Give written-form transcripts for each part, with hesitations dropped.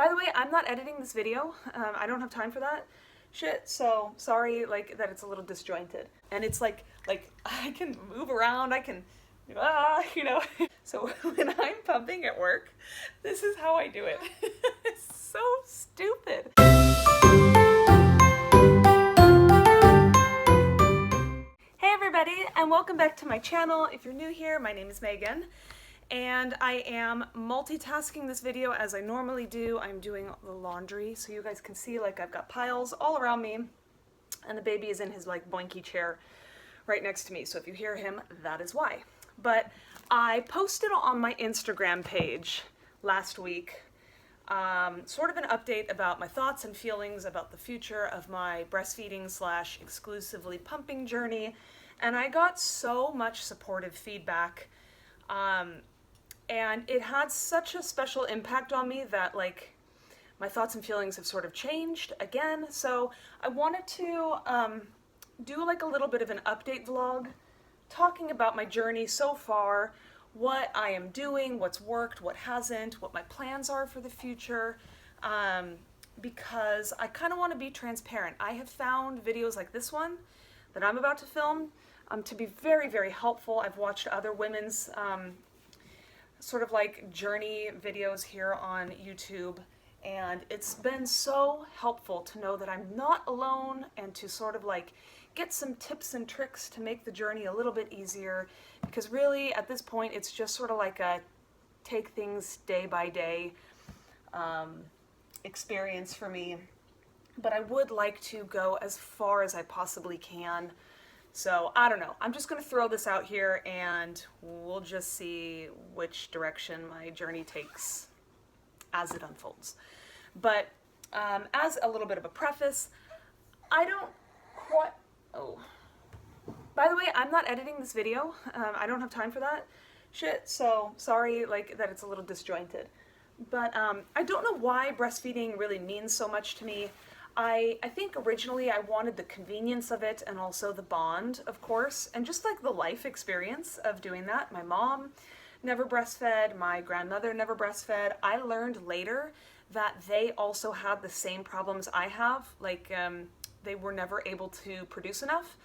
By the way, I'm not editing this video. I don't have time for that shit, so sorry like that it's a little disjointed. And it's like I can move around, I can you know. So when I'm pumping at work, this is how I do it. It's so stupid. Hey everybody, and welcome back to my channel. If you're new here, my name is Megan, and I am multitasking this video as I normally do. I'm doing the laundry, so you guys can see like I've got piles all around me, and the baby is in his like boinky chair right next to me. So if you hear him, that is why. But I posted on my Instagram page last week sort of an update about my thoughts and feelings about the future of my breastfeeding / exclusively pumping journey, and I got so much supportive feedback, and it had such a special impact on me that like my thoughts and feelings have sort of changed again. So I wanted to do like a little bit of an update vlog talking about my journey so far, what I am doing, what's worked, what hasn't, what my plans are for the future, because I kind of want to be transparent. I have found videos like this one that I'm about to film to be very, very helpful. I've watched other women's sort of like journey videos here on YouTube, and it's been so helpful to know that I'm not alone and to sort of like get some tips and tricks to make the journey a little bit easier, because really at this point it's just sort of like a take things day by day experience for me, but I would like to go as far as I possibly can. So I don't know, I'm just going to throw this out here and we'll just see which direction my journey takes as it unfolds. But as a little bit of a preface, I don't quite... Oh, by the way, I'm not editing this video. I don't have time for that shit, so sorry like that it's a little disjointed. But I don't know why breastfeeding really means so much to me. I think originally I wanted the convenience of it and also the bond, of course, and just like the life experience of doing that. My mom never breastfed, my grandmother never breastfed. I learned later that they also had the same problems I have, like they were never able to produce enough,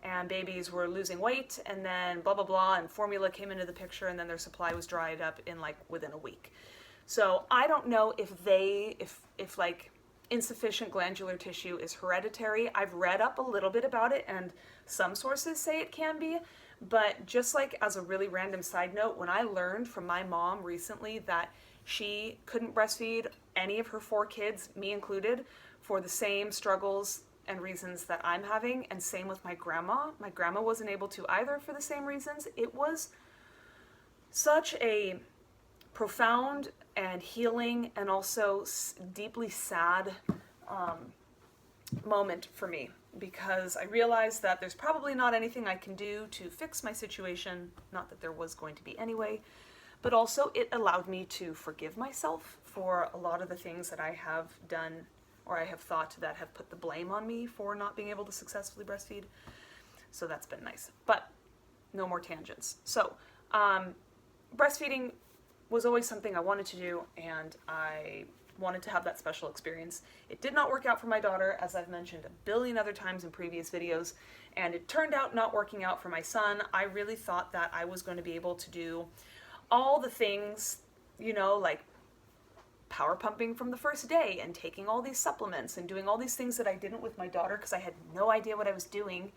and babies were losing weight, and then blah blah blah, and formula came into the picture, and then their supply was dried up in like within a week. So I don't know if like insufficient glandular tissue is hereditary. I've read up a little bit about it, and some sources say it can be, but just like as a really random side note, when I learned from my mom recently that she couldn't breastfeed any of her 4 kids, me included, for the same struggles and reasons that I'm having, and same with my grandma. My grandma wasn't able to either for the same reasons. It was such a profound and healing and also deeply sad moment for me, because I realized that there's probably not anything I can do to fix my situation, not that there was going to be anyway, but also it allowed me to forgive myself for a lot of the things that I have done or I have thought that have put the blame on me for not being able to successfully breastfeed. So that's been nice, but no more tangents. So breastfeeding was always something I wanted to do, and I wanted to have that special experience. It did not work out for my daughter, as I've mentioned a billion other times in previous videos, and it turned out not working out for my son. I really thought that I was going to be able to do all the things, you know, like power pumping from the first day and taking all these supplements and doing all these things that I didn't with my daughter because I had no idea what I was doing,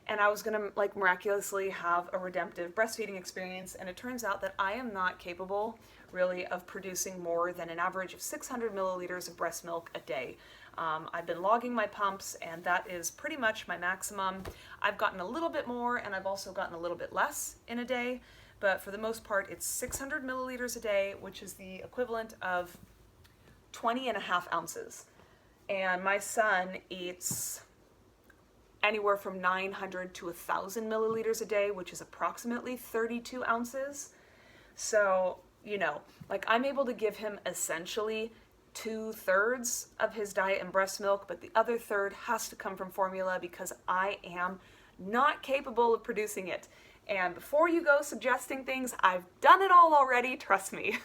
and I was gonna like miraculously have a redemptive breastfeeding experience. And it turns out that I am not capable really of producing more than an average of 600 milliliters of breast milk a day. I've been logging my pumps, and that is pretty much my maximum. I've gotten a little bit more, and I've also gotten a little bit less in a day, but for the most part it's 600 milliliters a day, which is the equivalent of 20.5 ounces. And my son eats anywhere from 900 to 1,000 milliliters a day, which is approximately 32 ounces. So, you know, like I'm able to give him essentially 2/3 of his diet in breast milk, but the other third has to come from formula because I am not capable of producing it. And before you go suggesting things, I've done it all already, trust me.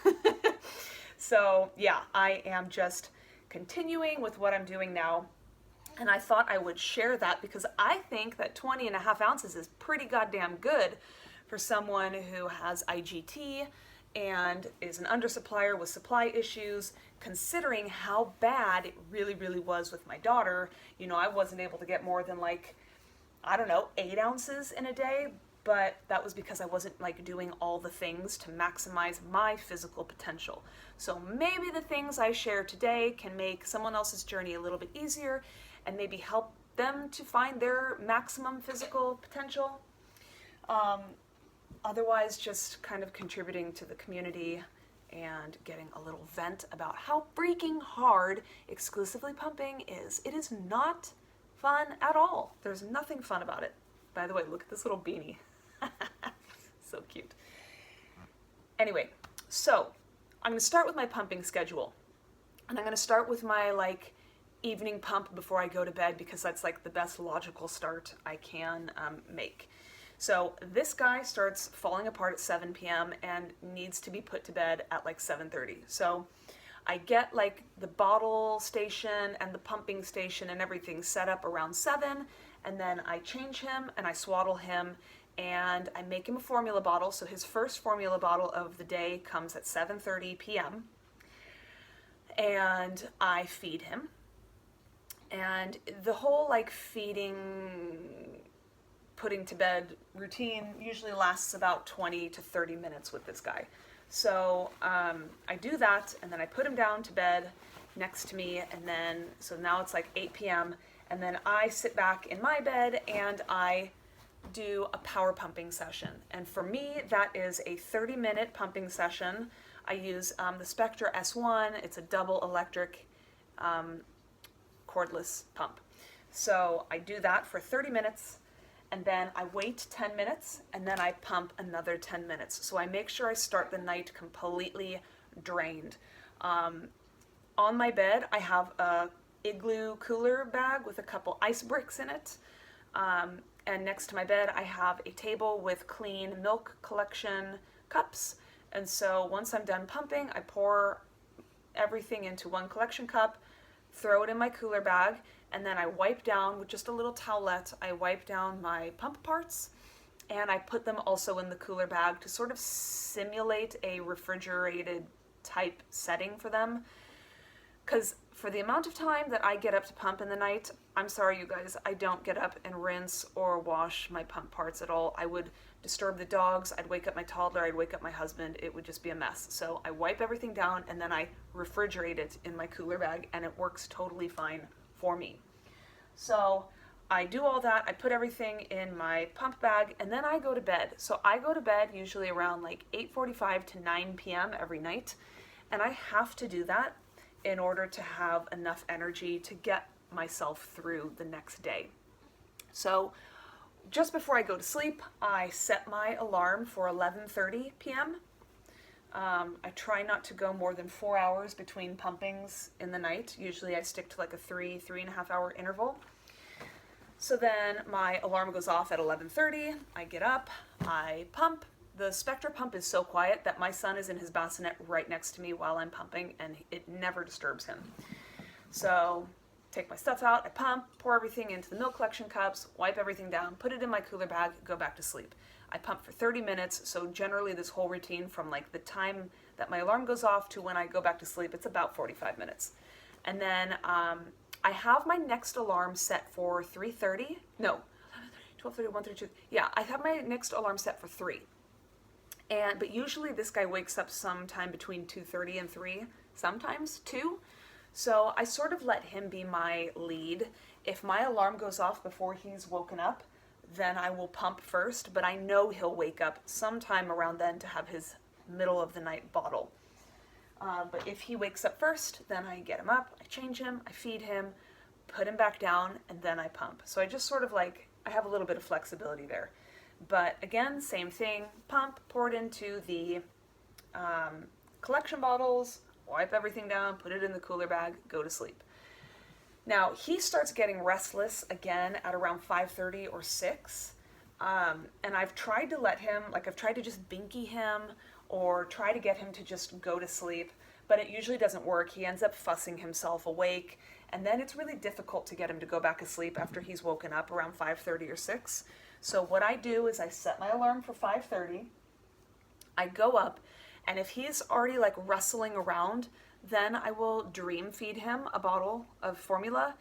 So yeah, I am just continuing with what I'm doing now. And I thought I would share that because I think that 20.5 ounces is pretty goddamn good for someone who has IGT and is an undersupplier with supply issues, considering how bad it really, really was with my daughter. You know, I wasn't able to get more than like, I don't know, 8 ounces in a day, but that was because I wasn't like doing all the things to maximize my physical potential. So maybe the things I share today can make someone else's journey a little bit easier and maybe help them to find their maximum physical potential. Otherwise, just kind of contributing to the community and getting a little vent about how freaking hard exclusively pumping is. It is not fun at all. There's nothing fun about it. By the way, look at this little beanie. So cute. Anyway, so I'm going to start with my pumping schedule. And I'm going to start with my like evening pump before I go to bed because that's like the best logical start I can make. So this guy starts falling apart at 7 p.m. and needs to be put to bed at like 7:30. So I get like the bottle station and the pumping station and everything set up around 7, and then I change him and I swaddle him and I make him a formula bottle. So his first formula bottle of the day comes at 7:30 p.m. and I feed him. And the whole like feeding, putting to bed routine usually lasts about 20 to 30 minutes with this guy. So I do that, and then I put him down to bed next to me, and then, so now it's like 8 p.m., and then I sit back in my bed and I do a power pumping session. And for me, that is a 30-minute pumping session. I use the Spectra S1. It's a double electric cordless pump. So I do that for 30 minutes, and then I wait 10 minutes, and then I pump another 10 minutes. So I make sure I start the night completely drained. On my bed, I have a Igloo cooler bag with a couple ice bricks in it. And next to my bed, I have a table with clean milk collection cups. And so once I'm done pumping, I pour everything into one collection cup, throw it in my cooler bag, and then I wipe down with just a little towelette, I wipe down my pump parts, and I put them also in the cooler bag to sort of simulate a refrigerated type setting for them. Because for the amount of time that I get up to pump in the night, I'm sorry you guys, I don't get up and rinse or wash my pump parts at all. I would disturb the dogs, I'd wake up my toddler, I'd wake up my husband, it would just be a mess. So I wipe everything down and then I refrigerate it in my cooler bag, and it works totally fine for me. So I do all that, I put everything in my pump bag, and then I go to bed. So I go to bed usually around like 8:45 to 9 p.m. every night, and I have to do that in order to have enough energy to get myself through the next day. So just before I go to sleep, I set my alarm for 11:30 p.m. I try not to go more than 4 hours between pumpings in the night. Usually I stick to like a 3.5 hour interval. So then my alarm goes off at 11:30. I get up, I pump. The Spectra pump is so quiet that my son is in his bassinet right next to me while I'm pumping, and it never disturbs him. So take my stuff out, I pump, pour everything into the milk collection cups, wipe everything down, put it in my cooler bag, go back to sleep. I pump for 30 minutes, so generally this whole routine from like the time that my alarm goes off to when I go back to sleep, it's about 45 minutes. And then I have my next alarm set for 3:30. No, 12:30, 1:32. Yeah, I have my next alarm set for 3. But usually this guy wakes up sometime between 2:30 and 3, sometimes 2. So I sort of let him be my lead. If my alarm goes off before he's woken up, then I will pump first, but I know he'll wake up sometime around then to have his middle of the night bottle. But if he wakes up first, then I get him up, I change him, I feed him, put him back down, and then I pump. So I just sort of like, I have a little bit of flexibility there. But again, same thing, pump, pour it into the collection bottles, wipe everything down, put it in the cooler bag, go to sleep. Now, he starts getting restless again at around 5:30 or 6. And I've tried to let him, like I've tried to just binky him or try to get him to just go to sleep. but it usually doesn't work. He ends up fussing himself awake, and then it's really difficult to get him to go back asleep after he's woken up around 5:30 or 6. So what I do is I set my alarm for 5:30. I go up, and if he's already like rustling around, then I will dream feed him a bottle of formula.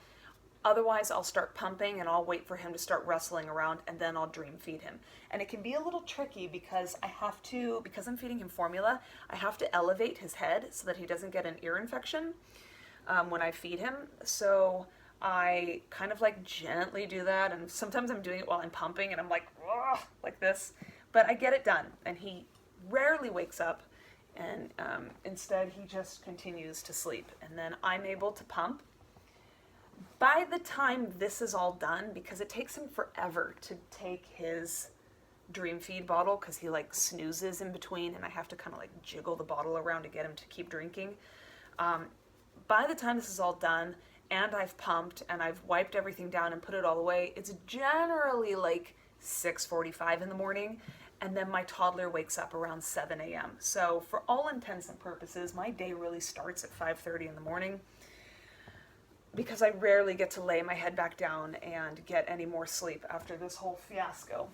Otherwise, I'll start pumping and I'll wait for him to start rustling around, and then I'll dream feed him. And it can be a little tricky because because I'm feeding him formula, I have to elevate his head so that he doesn't get an ear infection when I feed him. So I kind of like gently do that, and sometimes I'm doing it while I'm pumping and I'm like this, but I get it done, and he rarely wakes up, and instead he just continues to sleep, and then I'm able to pump. By the time this is all done, because it takes him forever to take his dream feed bottle because he like snoozes in between, and I have to kind of like jiggle the bottle around to get him to keep drinking. By the time this is all done and I've pumped and I've wiped everything down and put it all away, it's generally like 6:45 in the morning, and then my toddler wakes up around 7 a.m. So for all intents and purposes, my day really starts at 5:30 in the morning, because I rarely get to lay my head back down and get any more sleep after this whole fiasco.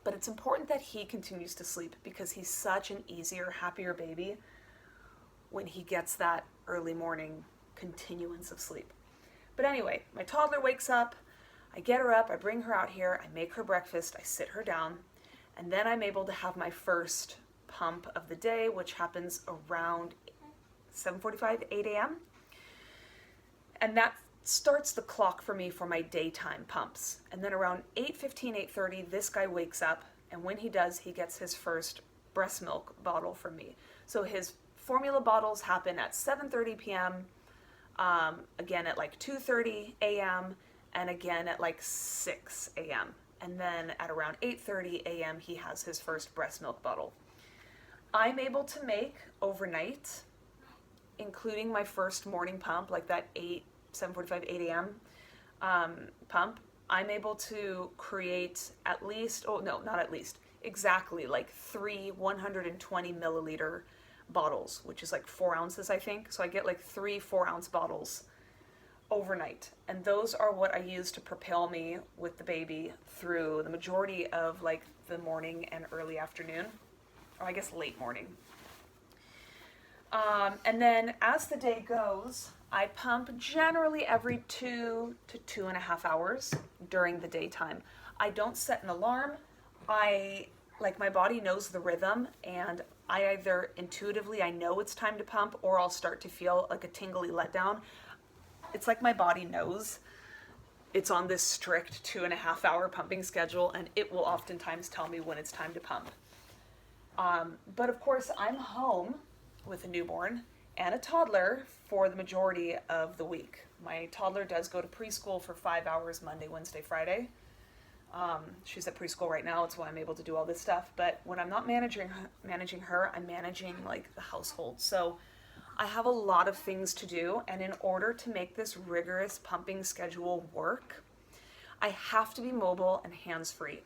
But it's important that he continues to sleep because he's such an easier, happier baby when he gets that early morning continuance of sleep. But anyway, my toddler wakes up, I get her up, I bring her out here, I make her breakfast, I sit her down, and then I'm able to have my first pump of the day, which happens around 7:45, 8 a.m. And that starts the clock for me for my daytime pumps. And then around 8:15, 8:30, this guy wakes up, and when he does, he gets his first breast milk bottle from me. So his formula bottles happen at 7:30 p.m., again at like 2:30 a.m., and again at like 6 a.m. And then at around 8:30 a.m., he has his first breast milk bottle. I'm able to make overnight, including my first morning pump, like that 7:45, 8 a.m. Pump, I'm able to create at least, exactly like 3 120 milliliter bottles, which is like 4 ounces, I think. So I get like 3 4-ounce bottles overnight. And those are what I use to propel me with the baby through the majority of like the morning and early afternoon, or I guess late morning. And then as the day goes, I pump generally every 2 to 2.5 hours during the daytime. I don't set an alarm. My body knows the rhythm, and I either intuitively, I know it's time to pump, or I'll start to feel like a tingly letdown. It's like my body knows it's on this strict 2.5 hour pumping schedule, and it will oftentimes tell me when it's time to pump. But of course, I'm home with a newborn and a toddler for the majority of the week. My toddler does go to preschool for 5 hours Monday, Wednesday, Friday. She's at preschool right now. It's why I'm able to do all this stuff. But when I'm not managing her, I'm managing like the household. So I have a lot of things to do. And in order to make this rigorous pumping schedule work, I have to be mobile and hands-free.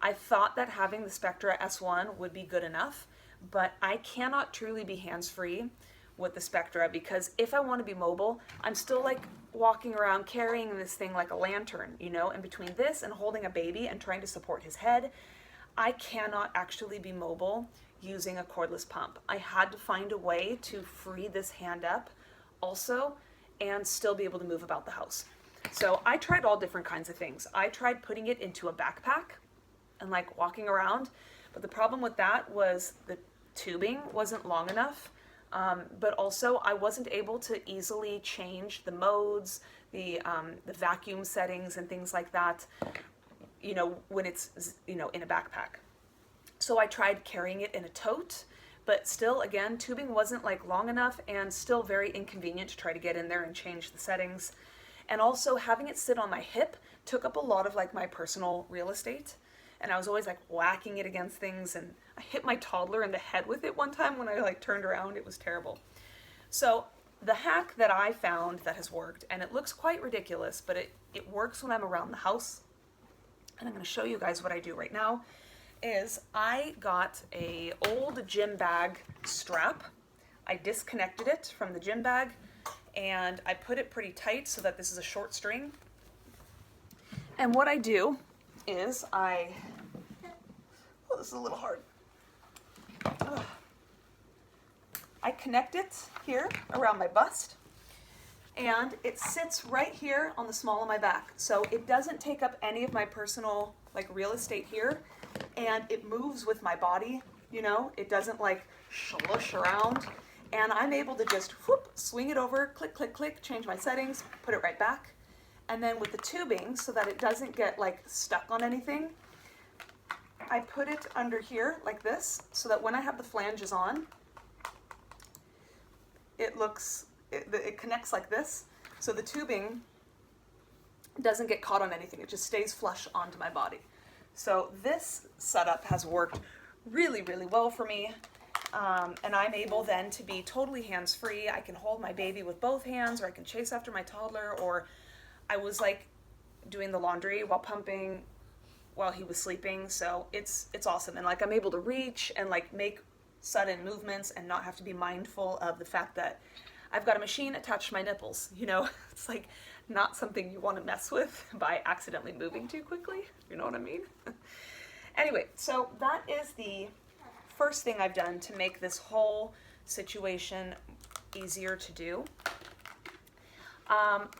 I thought that having the Spectra S1 would be good enough, but I cannot truly be hands-free with the Spectra, because if I want to be mobile, I'm still like walking around carrying this thing like a lantern, and between this and holding a baby and trying to support his head, I cannot actually be mobile using a cordless pump. I had to find a way to free this hand up also and still be able to move about the house. So I tried all different kinds of things. I tried putting it into a backpack and like walking around, but the problem with that was the tubing wasn't long enough. But also I wasn't able to easily change the modes, the vacuum settings and things like that, when it's, in a backpack. So I tried carrying it in a tote, but still, again, tubing wasn't like long enough and still very inconvenient to try to get in there and change the settings. And also having it sit on my hip took up a lot of like my personal real estate. And I was always like whacking it against things, and I hit my toddler in the head with it one time when I like turned around. It was terrible. So the hack that I found that has worked, and it looks quite ridiculous, but it works when I'm around the house, and I'm going to show you guys what I do right now, is I got a old gym bag strap, I disconnected it from the gym bag and I put it pretty tight so that this is a short string. And what I do is oh, this is a little hard. Ugh. I connect it here around my bust, and it sits right here on the small of my back. So it doesn't take up any of my personal like real estate here, and it moves with my body, you know, it doesn't like slush around, and I'm able to just whoop, swing it over, click, click, click, change my settings, put it right back. And then with the tubing, so that it doesn't get like stuck on anything, I put it under here like this, so that when I have the flanges on, it connects like this, so the tubing doesn't get caught on anything. It just stays flush onto my body. So this setup has worked really, really well for me. And I'm able then to be totally hands-free. I can hold my baby with both hands, or I can chase after my toddler, or I was like doing the laundry while pumping while he was sleeping. So it's awesome. And like I'm able to reach and like make sudden movements and not have to be mindful of the fact that I've got a machine attached to my nipples. You know, it's like not something you want to mess with by accidentally moving too quickly. You know what I mean? Anyway, so that is the first thing I've done to make this whole situation easier to do.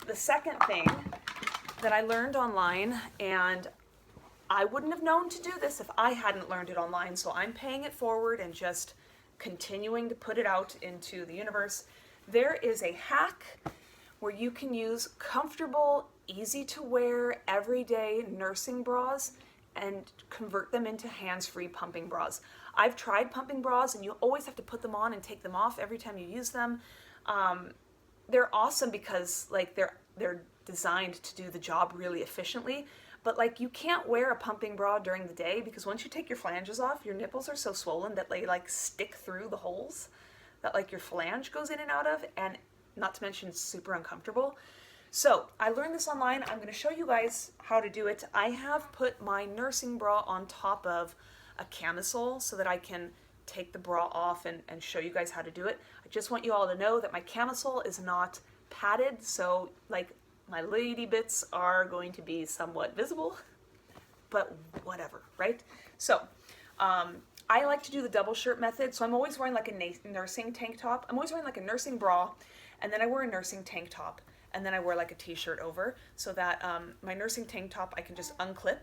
The second thing that I learned online, and I wouldn't have known to do this if I hadn't learned it online, so I'm paying it forward and just continuing to put it out into the universe. There is a hack where you can use comfortable, easy to wear, everyday nursing bras and convert them into hands-free pumping bras. I've tried pumping bras, and you always have to put them on and take them off every time you use them. They're awesome because like they're designed to do the job really efficiently. But like you can't wear a pumping bra during the day, because once you take your flanges off, your nipples are so swollen that they like stick through the holes that like your flange goes in and out of, and not to mention it's super uncomfortable. So I learned this online. I'm going to show you guys how to do it. I have put my nursing bra on top of a camisole so that I can take the bra off and show you guys how to do it. I just want you all to know that my camisole is not padded, so like my lady bits are going to be somewhat visible, but whatever, right? So I like to do the double shirt method, so I'm always wearing like a nursing tank top. I'm always wearing like a nursing bra, and then I wear a nursing tank top, and then I wear like a t-shirt over, so that my nursing tank top I can just unclip,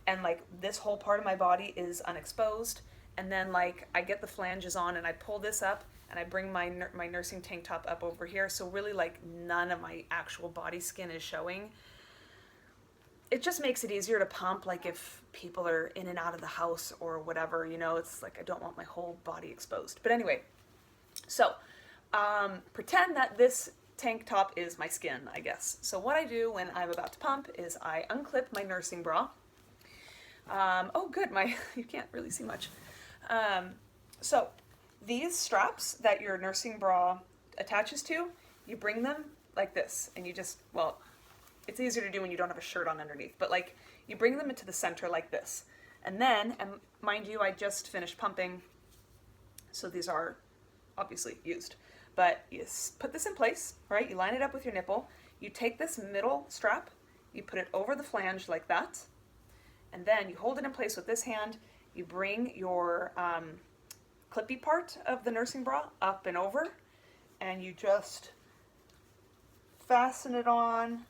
and like this whole part of my body is unexposed, and then like I get the flanges on and I pull this up and I bring my nursing tank top up over here, so really like none of my actual body skin is showing. It just makes it easier to pump, like if people are in and out of the house or whatever, you know, it's like I don't want my whole body exposed. But anyway, so pretend that this tank top is my skin, I guess. So what I do when I'm about to pump is I unclip my nursing bra. Oh good, you can't really see much. So these straps that your nursing bra attaches to, you bring them like this, and you just, well, it's easier to do when you don't have a shirt on underneath, but like you bring them into the center like this. And then, and mind you, I just finished pumping, so these are obviously used. But you put this in place, right? You line it up with your nipple. You take this middle strap, you put it over the flange like that, and then you hold it in place with this hand. You bring your clippy part of the nursing bra up and over, and you just fasten it on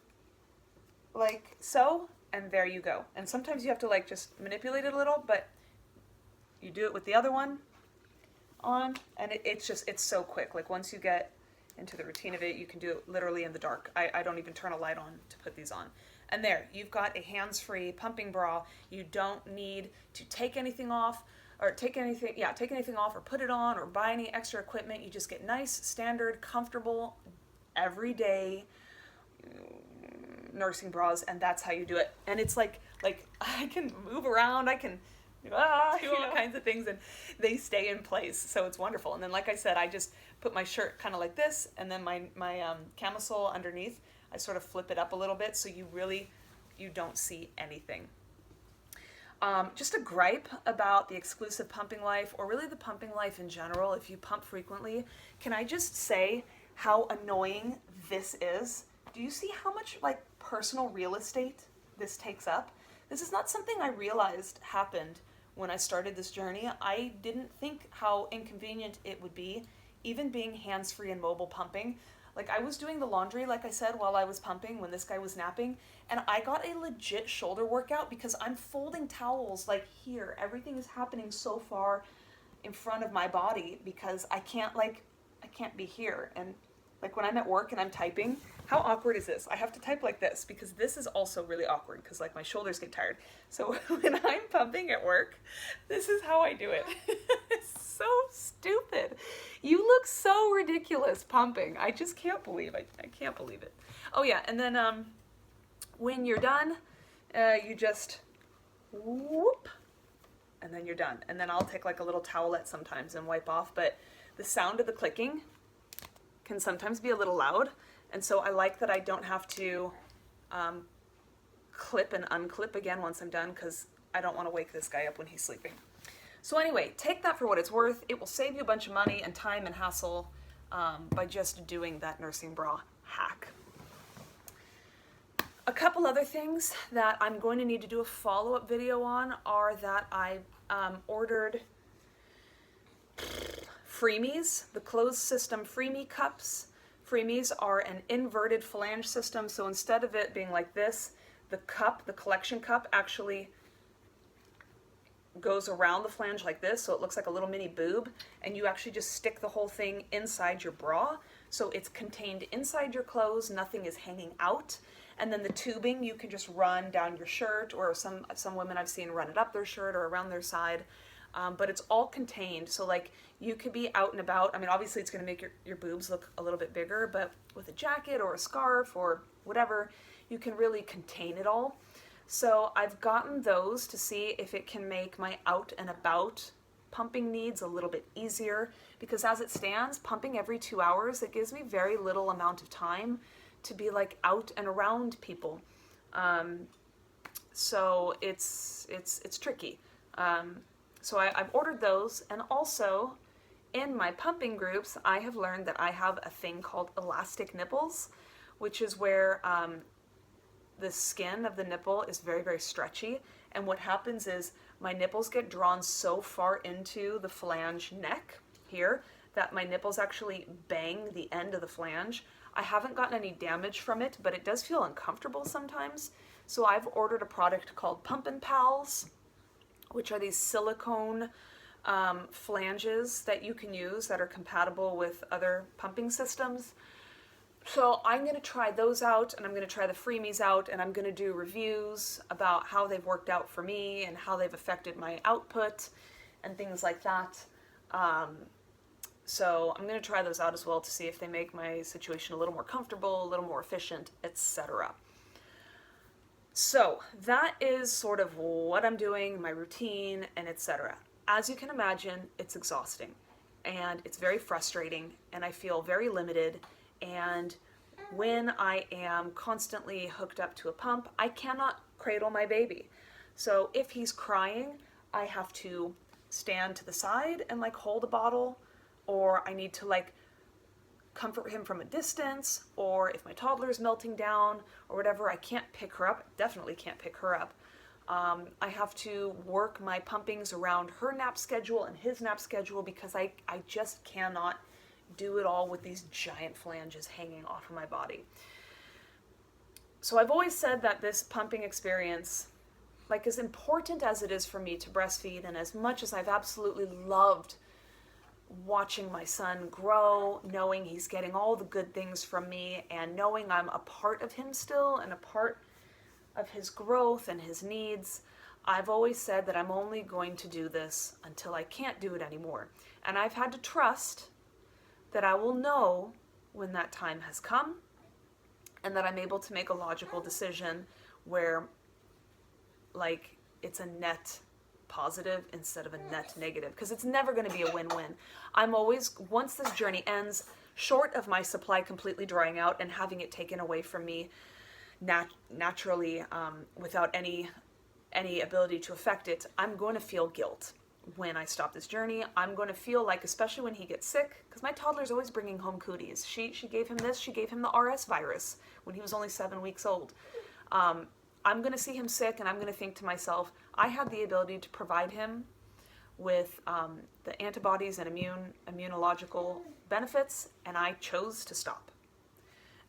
like so, and there you go. And sometimes you have to like just manipulate it a little, but you do it with the other one on, and it's so quick. Like once you get into the routine of it, you can do it literally in the dark. I don't even turn a light on to put these on. And there, you've got a hands-free pumping bra. You don't need to take anything off or take anything off or put it on or buy any extra equipment. You just get nice, standard, comfortable, everyday nursing bras, and that's how you do it. And it's like I can move around, I can do all kinds of things, and they stay in place, so it's wonderful. And then like I said, I just put my shirt kind of like this, and then my camisole underneath, I sort of flip it up a little bit so you don't see anything. Just a gripe about the exclusive pumping life, or really the pumping life in general, if you pump frequently. Can I just say how annoying this is? Do you see how much like personal real estate this takes up? This is not something I realized happened when I started this journey. I didn't think how inconvenient it would be, even being hands-free and mobile pumping. Like, I was doing the laundry, like I said, while I was pumping when this guy was napping, and I got a legit shoulder workout because I'm folding towels like here. Everything is happening so far in front of my body because I can't be here. And like when I'm at work and I'm typing, how awkward is this? I have to type like this because this is also really awkward because like my shoulders get tired. So when I'm pumping at work, this is how I do it. It's so stupid. You look so ridiculous pumping. I just can't believe I can't believe it. Oh yeah, and then when you're done, you just whoop, and then you're done. And then I'll take like a little towelette sometimes and wipe off, but the sound of the clicking can sometimes be a little loud, and so I like that I don't have to clip and unclip again once I'm done because I don't want to wake this guy up when he's sleeping. So anyway, take that for what it's worth. It will save you a bunch of money and time and hassle by just doing that nursing bra hack. A couple other things that I'm going to need to do a follow-up video on are that I ordered Freemies, the closed system Freemie cups. Freemies are an inverted flange system, so instead of it being like this, the cup, the collection cup, actually goes around the flange like this, so it looks like a little mini boob, and you actually just stick the whole thing inside your bra, so it's contained inside your clothes, nothing is hanging out. And then the tubing you can just run down your shirt, or some women I've seen run it up their shirt or around their side. But it's all contained, so like you could be out and about. I mean, obviously it's going to make your boobs look a little bit bigger, but with a jacket or a scarf or whatever, you can really contain it all. So I've gotten those to see if it can make my out and about pumping needs a little bit easier, because as it stands, pumping every 2 hours, it gives me very little amount of time to be like out and around people. So it's tricky. So I've ordered those, and also in my pumping groups, I have learned that I have a thing called elastic nipples, which is where the skin of the nipple is very, very stretchy, and what happens is my nipples get drawn so far into the flange neck here that my nipples actually bang the end of the flange. I haven't gotten any damage from it, but it does feel uncomfortable sometimes. So I've ordered a product called Pumpin Pals, which are these silicone flanges that you can use that are compatible with other pumping systems. So I'm going to try those out, and I'm going to try the Freemies out, and I'm going to do reviews about how they've worked out for me and how they've affected my output and things like that. So I'm going to try those out as well to see if they make my situation a little more comfortable, a little more efficient, etc. So that is sort of what I'm doing, my routine, and etc. As you can imagine, it's exhausting, and it's very frustrating, and I feel very limited. And when I am constantly hooked up to a pump, I cannot cradle my baby. So if he's crying, I have to stand to the side and like hold a bottle, or I need to like comfort him from a distance, or if my toddler is melting down or whatever, I can't pick her up. Definitely can't pick her up. I have to work my pumpings around her nap schedule and his nap schedule, because I just cannot do it all with these giant flanges hanging off of my body. So I've always said that this pumping experience, like as important as it is for me to breastfeed, and as much as I've absolutely loved watching my son grow, knowing he's getting all the good things from me, and knowing I'm a part of him still and a part of his growth and his needs, I've always said that I'm only going to do this until I can't do it anymore. And I've had to trust that I will know when that time has come, and that I'm able to make a logical decision where like it's a net positive instead of a net negative, because it's never going to be a win-win. I'm always, once this journey ends, short of my supply completely drying out and having it taken away from me naturally, without any any ability to affect it, I'm going to feel guilt when I stop this journey. I'm going to feel like, especially when he gets sick, because my toddler's always bringing home cooties. She gave him this, she gave him the RS virus when he was only 7 weeks old. I'm going to see him sick, and I'm going to think to myself, I had the ability to provide him with the antibodies and immunological benefits, and I chose to stop.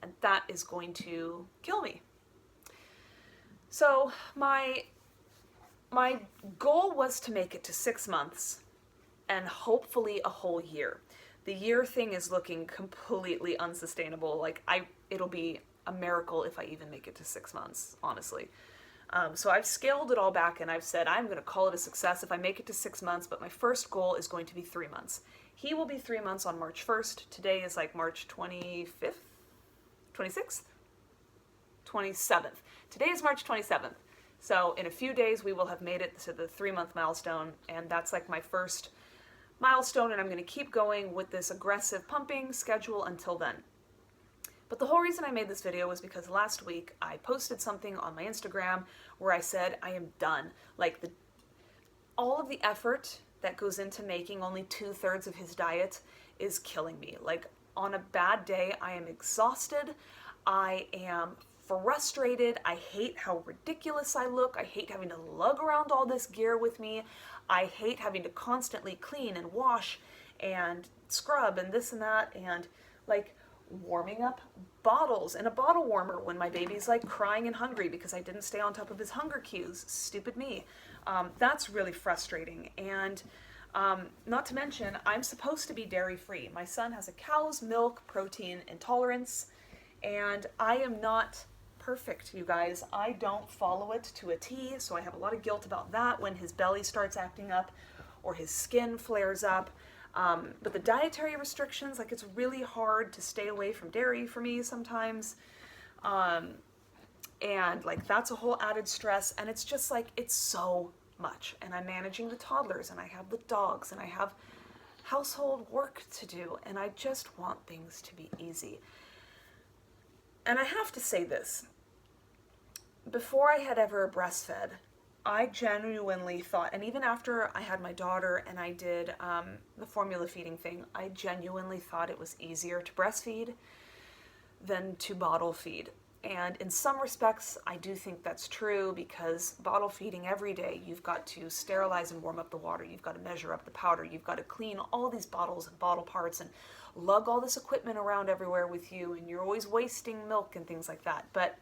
And that is going to kill me. So my goal was to make it to 6 months and hopefully a whole year. The year thing is looking completely unsustainable. Like, it'll be a miracle if I even make it to 6 months, honestly. So I've scaled it all back, and I've said I'm going to call it a success if I make it to 6 months, but my first goal is going to be 3 months. He will be 3 months on March 1st. Today is like March 25th? 26th? 27th. Today is March 27th. So in a few days, we will have made it to the 3-month milestone, and that's like my first milestone, and I'm going to keep going with this aggressive pumping schedule until then. But the whole reason I made this video was because last week I posted something on my Instagram where I said I am done. Like, all of the effort that goes into making only 2/3 of his diet is killing me. Like, on a bad day, I am exhausted. I am frustrated. I hate how ridiculous I look. I hate having to lug around all this gear with me. I hate having to constantly clean and wash and scrub and this and that, and like warming up bottles in a bottle warmer when my baby's like crying and hungry because I didn't stay on top of his hunger cues. Stupid me. That's really frustrating. And not to mention, I'm supposed to be dairy free. My son has a cow's milk protein intolerance, and I am not perfect, you guys. I don't follow it to a T, so I have a lot of guilt about that when his belly starts acting up or his skin flares up. But the dietary restrictions, like, it's really hard to stay away from dairy for me sometimes. And like, that's a whole added stress, and it's just like, it's so much. And I'm managing the toddlers, and I have the dogs, and I have household work to do, and I just want things to be easy. And I have to say this, before I had ever breastfed, I genuinely thought, and even after I had my daughter and I did the formula feeding thing, I genuinely thought it was easier to breastfeed than to bottle feed. And in some respects, I do think that's true, because bottle feeding every day, you've got to sterilize and warm up the water, you've got to measure up the powder, you've got to clean all these bottles and bottle parts and lug all this equipment around everywhere with you, and you're always wasting milk and things like that. But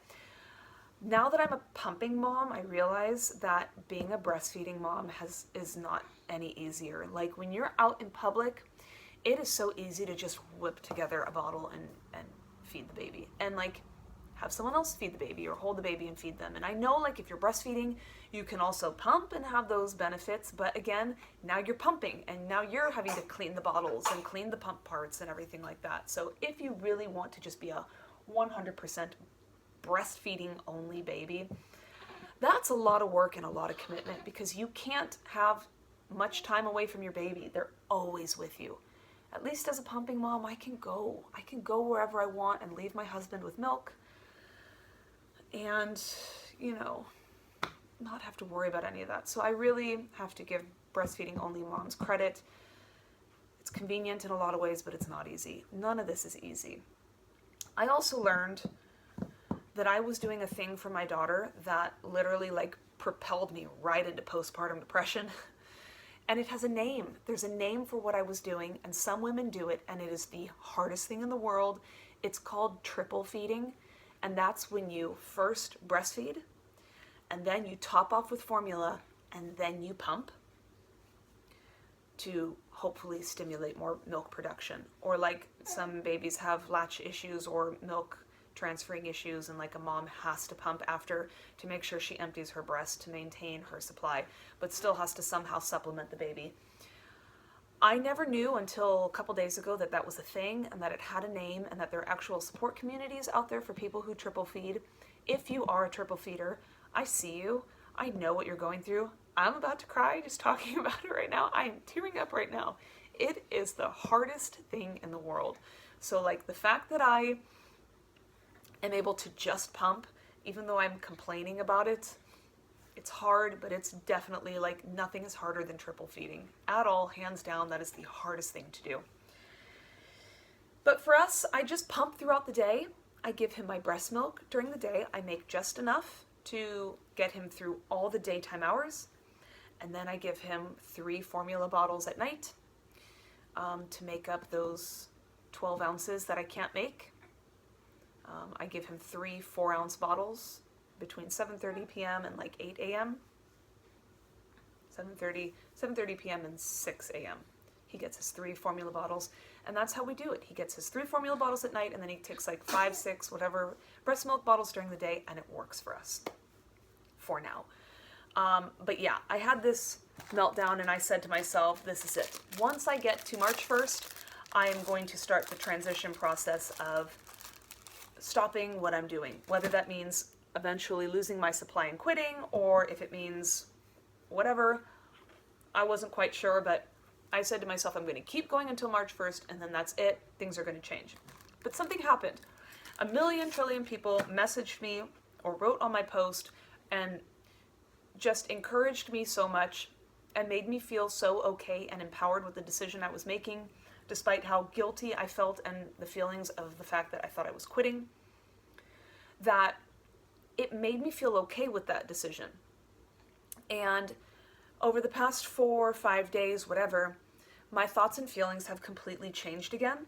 now that I'm a pumping mom, I realize that being a breastfeeding mom is not any easier. Like, when you're out in public, it is so easy to just whip together a bottle and feed the baby. And like, have someone else feed the baby or hold the baby and feed them. And I know, like, if you're breastfeeding, you can also pump and have those benefits. But again, now you're pumping, and now you're having to clean the bottles and clean the pump parts and everything like that. So if you really want to just be a 100% breastfeeding only baby, that's a lot of work and a lot of commitment, because you can't have much time away from your baby. They're always with you. At least as a pumping mom, I can go wherever I want and leave my husband with milk, and, you know, not have to worry about any of that. So I really have to give breastfeeding only moms credit. It's convenient in a lot of ways, but it's not easy. None of this is easy. I also learned that I was doing a thing for my daughter that literally like propelled me right into postpartum depression. And it has a name. There's a name for what I was doing, and some women do it, and it is the hardest thing in the world. It's called triple feeding. And that's when you first breastfeed, and then you top off with formula, and then you pump to hopefully stimulate more milk production. Or like, some babies have latch issues or milk transferring issues, and like a mom has to pump after to make sure she empties her breast to maintain her supply, but still has to somehow supplement the baby. I never knew until a couple days ago that that was a thing, and that it had a name, and that there are actual support communities out there for people who triple feed. If you are a triple feeder, I see you. I know what you're going through. I'm about to cry just talking about it right now. I am tearing up right now. It is the hardest thing in the world. So like, the fact that I am able to just pump, even though I'm complaining about it, It's hard, but it's definitely like nothing is harder than triple feeding at all. Hands down, that is the hardest thing to do. But for us, I just pump throughout the day. I give him my breast milk during the day. I make just enough to get him through all the daytime hours. And then I give him 3 formula bottles at night to make up those 12 ounces that I can't make. I give him 3 4-ounce bottles between 7:30 p.m. and like 8 a.m. 7:30 p.m. and 6 a.m. He gets his 3 formula bottles, and that's how we do it. He gets his 3 formula bottles at night, and then he takes like 5, 6, whatever breast milk bottles during the day, and it works for us for now. But yeah, I had this meltdown, and I said to myself, this is it. Once I get to March 1st, I am going to start the transition process of stopping what I'm doing, whether that means eventually losing my supply and quitting, or if it means whatever. I wasn't quite sure, but I said to myself, I'm going to keep going until March 1st, and then that's it. Things are going to change. But something happened. A million trillion people messaged me or wrote on my post and just encouraged me so much and made me feel so okay and empowered with the decision I was making, despite how guilty I felt and the feelings of the fact that I thought I was quitting, that it made me feel okay with that decision. And over the past 4 or 5 days, whatever, my thoughts and feelings have completely changed again,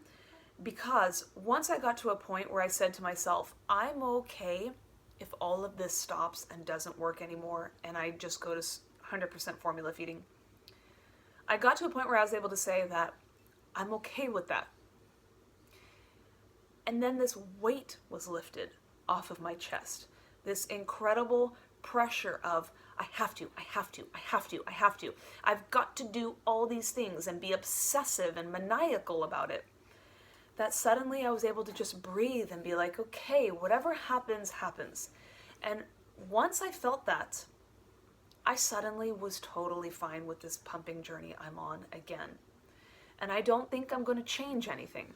because once I got to a point where I said to myself, I'm okay if all of this stops and doesn't work anymore and I just go to 100% formula feeding. I got to a point where I was able to say that I'm okay with that. And then this weight was lifted off of my chest. This incredible pressure of, I have to. I've got to do all these things and be obsessive and maniacal about it. That suddenly I was able to just breathe and be like, okay, whatever happens, happens. And once I felt that, I suddenly was totally fine with this pumping journey I'm on again. And I don't think I'm going to change anything.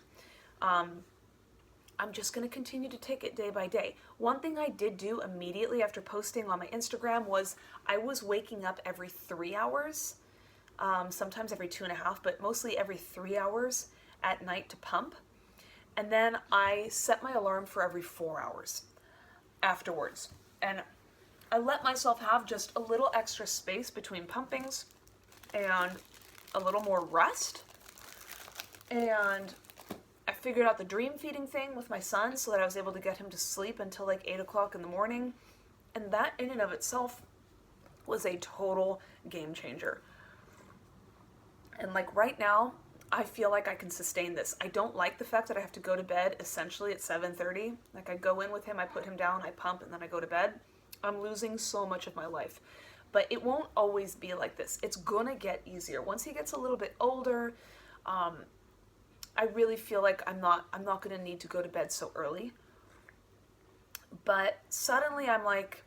I'm just going to continue to take it day by day. One thing I did do immediately after posting on my Instagram was I was waking up every 3 hours, sometimes every 2.5, but mostly every 3 hours at night to pump. And then I set my alarm for every 4 hours afterwards. And I let myself have just a little extra space between pumpings and a little more rest. And I figured out the dream feeding thing with my son so that I was able to get him to sleep until like 8 o'clock in the morning. And that in and of itself was a total game changer. And like right now, I feel like I can sustain this. I don't like the fact that I have to go to bed essentially at 7:30. Like I go in with him, I put him down, I pump, and then I go to bed. I'm losing so much of my life. But it won't always be like this. It's gonna get easier. Once he gets a little bit older, I really feel like I'm not gonna need to go to bed so early. But suddenly I'm like,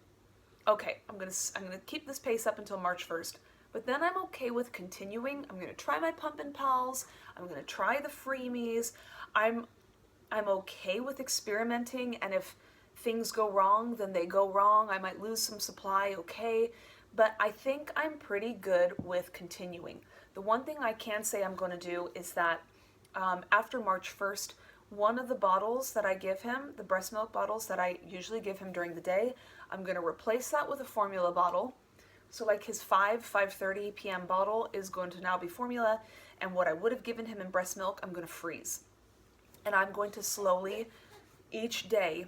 okay, I'm gonna keep this pace up until March 1st. But then I'm okay with continuing. I'm gonna try my Pumpin Pals. I'm gonna try the Freemies. I'm okay with experimenting, and if things go wrong, then they go wrong. I might lose some supply, okay. But I think I'm pretty good with continuing. The one thing I can say I'm gonna do is that after March 1st, one of the bottles that I give him, the breast milk bottles that I usually give him during the day, I'm gonna replace that with a formula bottle. So like his 5:30 p.m. bottle is going to now be formula, and what I would have given him in breast milk, I'm going to freeze. And I'm going to slowly, each day,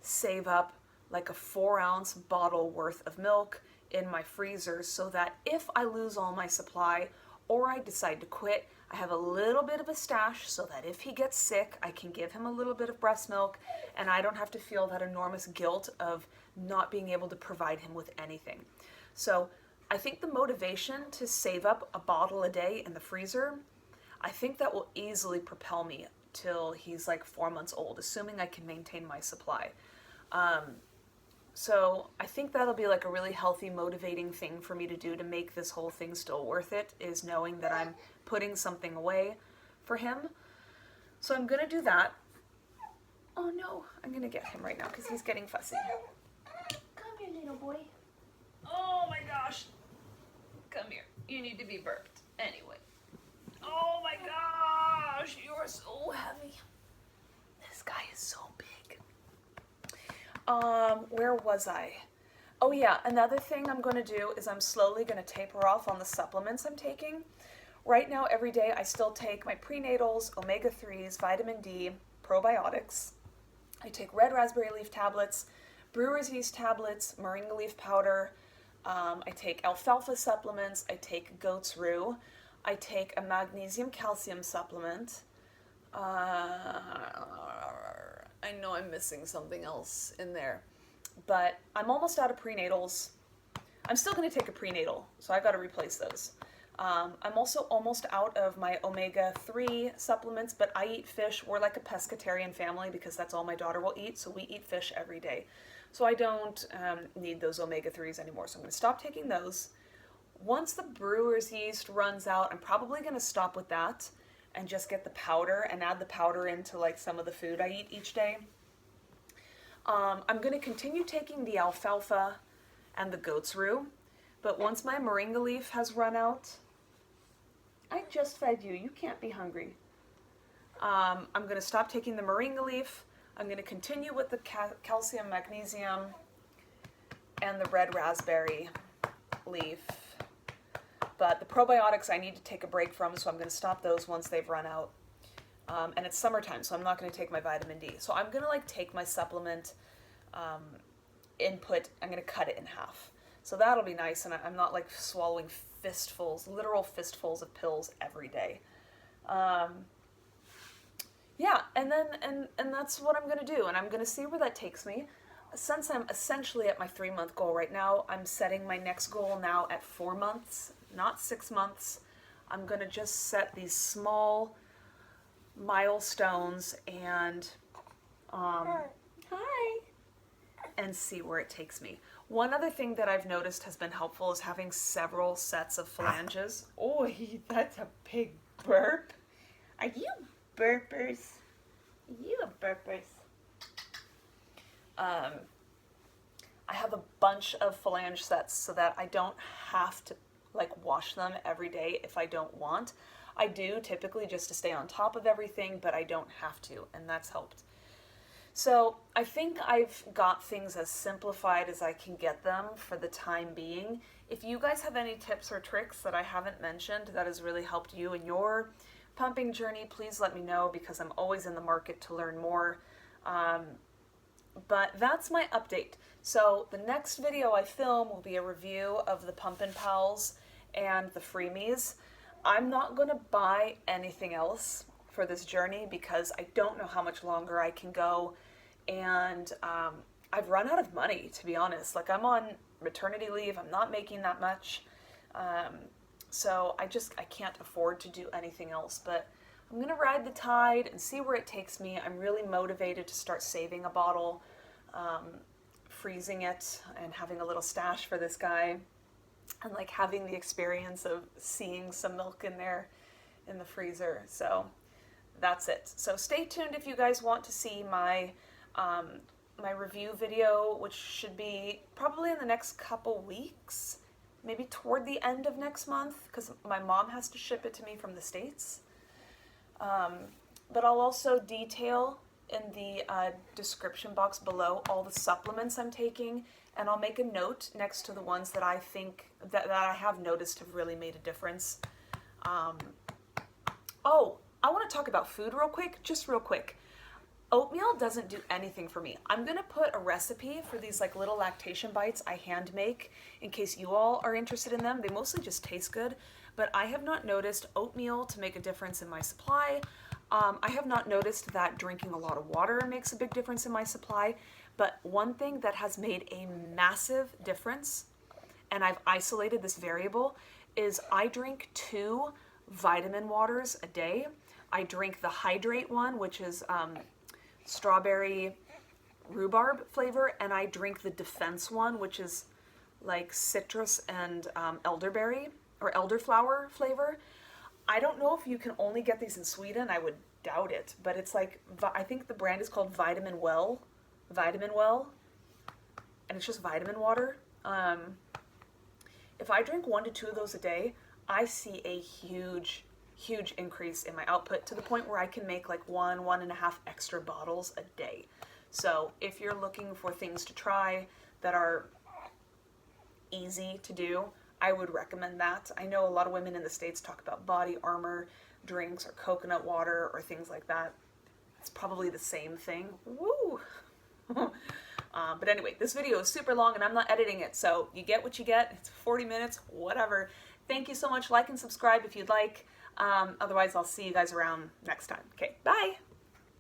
save up like a 4-ounce bottle worth of milk in my freezer so that if I lose all my supply or I decide to quit, I have a little bit of a stash so that if he gets sick, I can give him a little bit of breast milk and I don't have to feel that enormous guilt of not being able to provide him with anything. So I think the motivation to save up a bottle a day in the freezer, I think that will easily propel me till he's like 4 months old, assuming I can maintain my supply. So I think that'll be like a really healthy, motivating thing for me to do to make this whole thing still worth it, is knowing that I'm putting something away for him. So I'm gonna do that. Oh no, I'm gonna get him right now because he's getting fussy. Come here, little boy. Oh You need to be burped. Anyway. Oh my gosh, you're so heavy. This guy is so big. Where was I? Oh yeah, another thing I'm going to do is I'm slowly going to taper off on the supplements I'm taking. Right now, every day, I still take my prenatals, omega-3s, vitamin D, probiotics. I take red raspberry leaf tablets, brewer's yeast tablets, moringa leaf powder. I take alfalfa supplements. I take goat's rue. I take a magnesium calcium supplement. I know I'm missing something else in there, but I'm almost out of prenatals. I'm still going to take a prenatal, so I've got to replace those. I'm also almost out of my omega-3 supplements, but I eat fish. We're like a pescatarian family because that's all my daughter will eat, so we eat fish every day. So I don't need those omega-3s anymore, so I'm going to stop taking those. Once the brewer's yeast runs out, I'm probably going to stop with that and just get the powder and add the powder into like some of the food I eat each day. I'm going to continue taking the alfalfa and the goat's rue, but once my moringa leaf has run out, I just fed you. You can't be hungry. I'm going to stop taking the moringa leaf. I'm going to continue with the calcium, magnesium, and the red raspberry leaf. But the probiotics I need to take a break from, so I'm going to stop those once they've run out. And it's summertime, so I'm not going to take my vitamin D. So I'm going to like take my supplement input, I'm going to cut it in half. So that'll be nice, and I'm not like swallowing fistfuls, literal fistfuls of pills every day. Yeah, and that's what I'm going to do, and I'm going to see where that takes me. Since I'm essentially at my 3-month goal right now, I'm setting my next goal now at 4 months, not 6 months. I'm going to just set these small milestones and and see where it takes me. One other thing that I've noticed has been helpful is having several sets of flanges. Oh, that's a big burp. Are you burpers? Are you a burpers? I have a bunch of phalange sets so that I don't have to like wash them every day if I don't want. I do typically just to stay on top of everything, but I don't have to, and that's helped. So I think I've got things as simplified as I can get them for the time being. If you guys have any tips or tricks that I haven't mentioned that has really helped you in your pumping journey, please let me know because I'm always in the market to learn more. But that's my update. So the next video I film will be a review of the Pumpin Pals and the Freemies. I'm not going to buy anything else for this journey because I don't know how much longer I can go, and I've run out of money, to be honest. Like, I'm on maternity leave, I'm not making that much, so I can't afford to do anything else, but I'm gonna ride the tide and see where it takes me. I'm really motivated to start saving a bottle, freezing it, and having a little stash for this guy, and like having the experience of seeing some milk in there in the freezer. So that's it. So stay tuned if you guys want to see my my review video, which should be probably in the next couple weeks, maybe toward the end of next month, because my mom has to ship it to me from the States. But I'll also detail in the description box below all the supplements I'm taking, and I'll make a note next to the ones that I think that I have noticed have really made a difference. Oh, I want to talk about food real quick, just real quick. Oatmeal doesn't do anything for me. I'm going to put a recipe for these like little lactation bites I hand make in case you all are interested in them. They mostly just taste good, but I have not noticed oatmeal to make a difference in my supply. I have not noticed that drinking a lot of water makes a big difference in my supply, but one thing that has made a massive difference, and I've isolated this variable, is I drink 2 vitamin waters a day. I drink the hydrate one, which is strawberry rhubarb flavor, and I drink the defense one, which is like citrus and elderberry or elderflower flavor. I don't know if you can only get these in Sweden. I would doubt it, but it's like, I think the brand is called Vitamin Well, and it's just vitamin water. If I drink 1 to 2 of those a day, I see a huge increase in my output to the point where I can make like 1.5 extra bottles a day. So if you're looking for things to try that are easy to do, I would recommend that. I know a lot of women in the States talk about body armor drinks or coconut water or things like that. It's probably the same thing. Woo! But anyway, this video is super long and I'm not editing it, so you get what you get. It's 40 minutes, whatever. Thank you so much. Like and subscribe if you'd like. Otherwise, I'll see you guys around next time. Okay, bye!